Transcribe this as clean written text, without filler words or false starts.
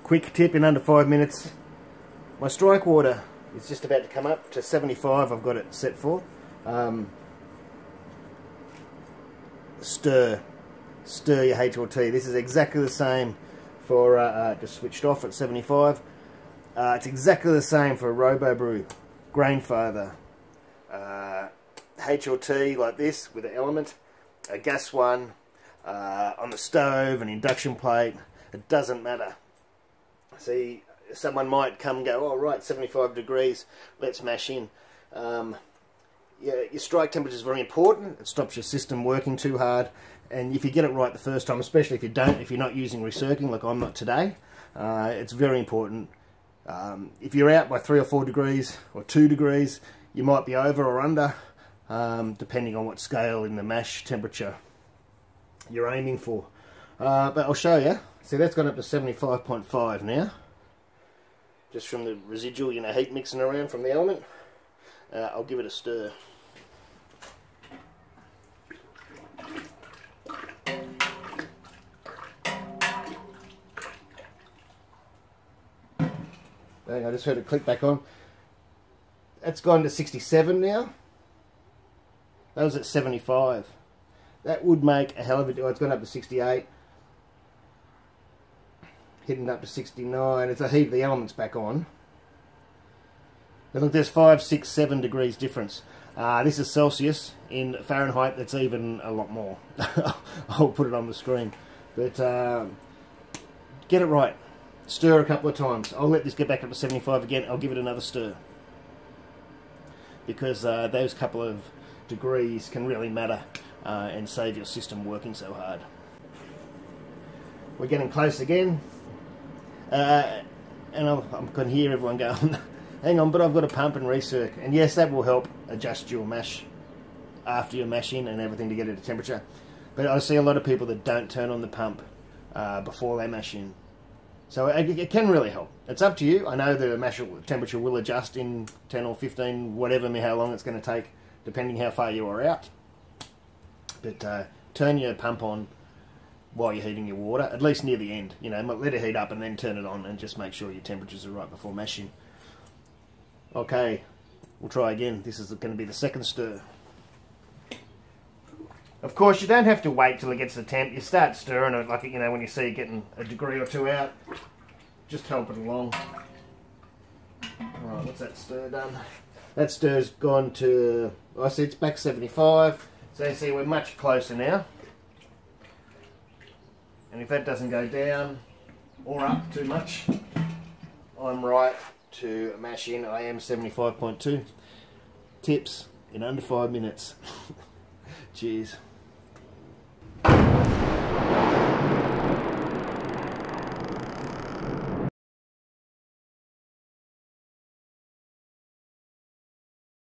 quick tip in under 5 minutes. My strike water is just about to come up to 75. I've got it set for. Stir your HLT. This is exactly the same for just switched off at 75. It's exactly the same for Robobrew, Grainfather, HLT like this with an element, a gas one, on the stove, an induction plate. It doesn't matter. See, someone might come and go, oh right, 75 degrees, let's mash in. Yeah, your strike temperature is very important. It stops your system working too hard, and if you get it right the first time, especially if you're not using recirculating like I'm not today, it's very important. If you're out by 3 or 4 degrees or 2 degrees, you might be over or under, depending on what scale in the mash temperature you're aiming for. But I'll show you. See, that's gone up to 75.5 now, just from the residual, heat mixing around from the element. I'll give it a stir. I just heard it click back on. That's gone to 67 now. That was at 75. That would make a hell of a deal. It's gone up to 68. Hitting up to 69. It's a heat, the element's back on. Now look, there's 5, 6, 7 degrees difference. This is Celsius. In Fahrenheit, that's even a lot more. I'll put it on the screen. But get it right. Stir a couple of times. I'll let this get back up to 75 again. I'll give it another stir. Because those couple of degrees can really matter and save your system working so hard. We're getting close again. And I can hear everyone going, hang on, but I've got to pump and recirc. And yes, that will help adjust your mash after your mashing and everything to get it to temperature. But I see a lot of people that don't turn on the pump before they mash in. So it can really help. It's up to you. I know the mash temperature will adjust in 10 or 15, whatever, how long it's going to take, depending how far you are out. But turn your pump on while you're heating your water, at least near the end. Let it heat up and then turn it on and just make sure your temperatures are right before mashing. Okay, we'll try again. This is going to be the second stir. Of course, you don't have to wait till it gets to temp. You start stirring it, like, when you see it getting a degree or two out. Just help it along. Alright, what's that stir done? That stir's gone to, I see it's back 75. So you see we're much closer now. And if that doesn't go down or up too much, I'm right to mash in. I am 75.2. Tips in under 5 minutes. Cheers.